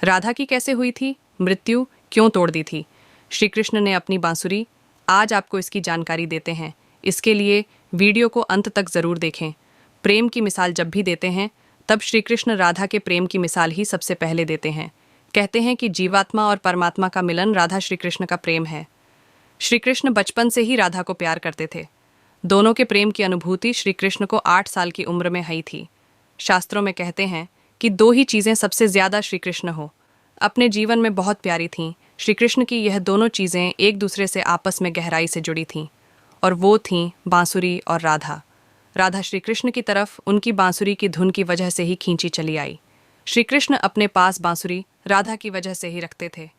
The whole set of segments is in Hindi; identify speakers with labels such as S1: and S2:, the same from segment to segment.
S1: राधा की कैसे हुई थी मृत्यु, क्यों तोड़ दी थी श्री कृष्ण ने अपनी बांसुरी? आज आपको इसकी जानकारी देते हैं। इसके लिए वीडियो को अंत तक जरूर देखें। प्रेम की मिसाल जब भी देते हैं तब श्री कृष्ण राधा के प्रेम की मिसाल ही सबसे पहले देते हैं। कहते हैं कि जीवात्मा और परमात्मा का मिलन राधा श्री कृष्ण का प्रेम है। श्री कृष्ण बचपन से ही राधा को प्यार करते थे। दोनों के प्रेम की अनुभूति श्री कृष्ण को 8 साल की उम्र में हुई थी। शास्त्रों में कहते हैं कि 2 ही चीज़ें सबसे ज़्यादा श्री कृष्ण हो अपने जीवन में बहुत प्यारी थीं। श्री कृष्ण की यह दोनों चीज़ें एक दूसरे से आपस में गहराई से जुड़ी थीं, और वो थीं बांसुरी और राधा। राधा श्री कृष्ण की तरफ उनकी बांसुरी की धुन की वजह से ही खींची चली आई। श्री कृष्ण अपने पास बांसुरी राधा की वजह से ही रखते थे।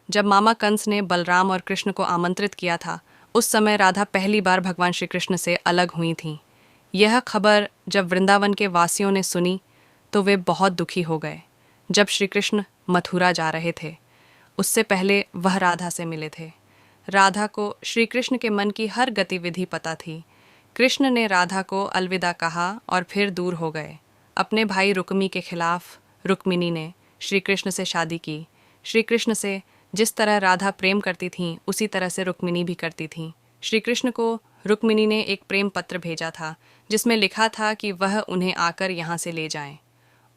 S1: जब मामा कंस ने बलराम और कृष्ण को आमंत्रित किया था, उस समय राधा पहली बार भगवान श्री कृष्ण से अलग हुई थीं। यह खबर जब वृंदावन के वासियों ने सुनी तो वे बहुत दुखी हो गए। जब श्री कृष्ण मथुरा जा रहे थे, उससे पहले वह राधा से मिले थे। राधा को श्री कृष्ण के मन की हर गतिविधि पता थी। कृष्ण ने राधा को अलविदा कहा और फिर दूर हो गए। अपने भाई रुक्मी के खिलाफ रुक्मिणी ने श्री कृष्ण से शादी की। श्री कृष्ण से जिस तरह राधा प्रेम करती थीं, उसी तरह से रुक्मिणी भी करती थीं। श्री कृष्ण को रुक्मिणी ने एक प्रेम पत्र भेजा था जिसमें लिखा था कि वह उन्हें आकर यहाँ से ले जाएं।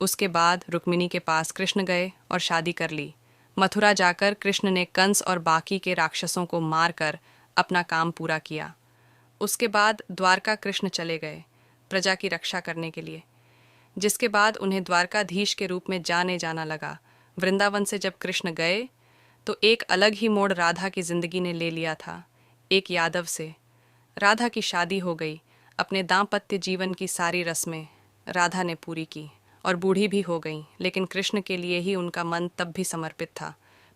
S1: उसके बाद रुक्मिणी के पास कृष्ण गए और शादी कर ली। मथुरा जाकर कृष्ण ने कंस और बाकी के राक्षसों को मारकर अपना काम पूरा किया। उसके बाद द्वारका कृष्ण चले गए प्रजा की रक्षा करने के लिए, जिसके बाद उन्हें द्वारकाधीश के रूप में जाने जाना लगा। वृंदावन से जब कृष्ण गए तो एक अलग ही मोड़ राधा की जिंदगी ने ले लिया था। एक यादव से राधा की शादी हो गई। अपने दाम्पत्य जीवन की सारी रस्में राधा ने पूरी की और बूढ़ी भी हो गई, लेकिन कृष्ण के लिए ही उनका मन तब भी समर्पित था।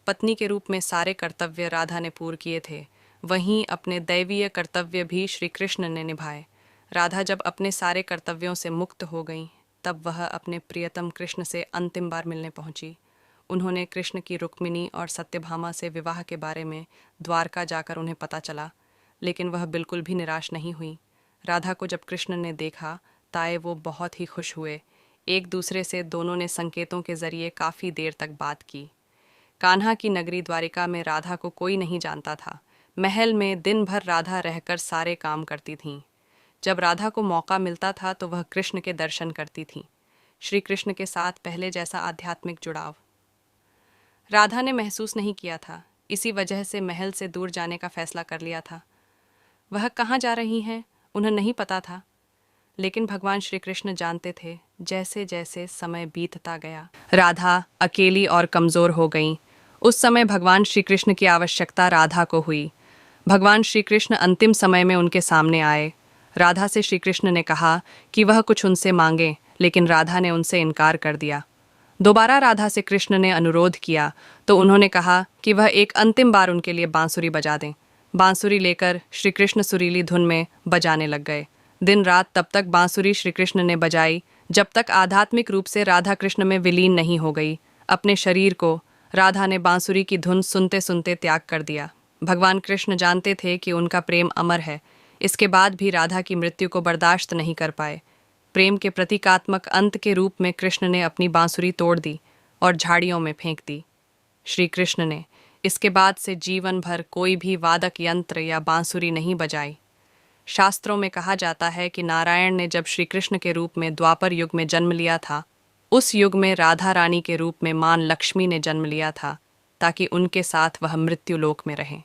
S1: पत्नी के रूप में सारे कर्तव्य राधा ने पूरे किए थे, वहीं अपने दैवीय कर्तव्य भी श्री कृष्ण ने निभाए। राधा जब अपने सारे कर्तव्यों से मुक्त हो गई तब वह अपने प्रियतम कृष्ण से अंतिम बार मिलने पहुंची। उन्होंने कृष्ण की रुक्मिणी और सत्यभामा से विवाह के बारे में द्वारका जाकर उन्हें पता चला, लेकिन वह बिल्कुल भी निराश नहीं हुई। राधा को जब कृष्ण ने देखा ताए वो बहुत ही खुश हुए। एक दूसरे से दोनों ने संकेतों के जरिए काफ़ी देर तक बात की। कान्हा की नगरी द्वारिका में राधा को कोई नहीं जानता था। महल में दिन भर राधा रहकर सारे काम करती थीं। जब राधा को मौका मिलता था तो वह कृष्ण के दर्शन करती थीं। श्री कृष्ण के साथ पहले जैसा आध्यात्मिक जुड़ाव राधा ने महसूस नहीं किया था। इसी वजह से महल से दूर जाने का फैसला कर लिया था। वह कहाँ जा रही हैं उन्हें नहीं पता था, लेकिन भगवान श्री कृष्ण जानते थे। जैसे जैसे समय बीतता गया राधा अकेली और कमज़ोर हो गई। उस समय भगवान श्री कृष्ण की आवश्यकता राधा को हुई। भगवान श्री कृष्ण अंतिम समय में उनके सामने आए। राधा से श्री कृष्ण ने कहा कि वह कुछ उनसे मांगे, लेकिन राधा ने उनसे इनकार कर दिया। दोबारा राधा से कृष्ण ने अनुरोध किया तो उन्होंने कहा कि वह एक अंतिम बार उनके लिए बांसुरी बजा दें। बांसुरी लेकर श्री कृष्ण सुरीली धुन में बजाने लग गए। दिन रात तब तक बांसुरी श्री कृष्ण ने बजाई जब तक आध्यात्मिक रूप से राधा कृष्ण में विलीन नहीं हो गई। अपने शरीर को राधा ने बांसुरी की धुन सुनते सुनते त्याग कर दिया। भगवान कृष्ण जानते थे कि उनका प्रेम अमर है। इसके बाद भी राधा की मृत्यु को बर्दाश्त नहीं कर पाए। प्रेम के प्रतीकात्मक अंत के रूप में कृष्ण ने अपनी बांसुरी तोड़ दी और झाड़ियों में फेंक दी। श्री कृष्ण ने इसके बाद से जीवन भर कोई भी वादक यंत्र या बांसुरी नहीं बजाई। शास्त्रों में कहा जाता है कि नारायण ने जब श्री कृष्ण के रूप में द्वापर युग में जन्म लिया था, उस युग में राधा रानी के रूप में मां लक्ष्मी ने जन्म लिया था ताकि उनके साथ वह मृत्यु लोक में रहें।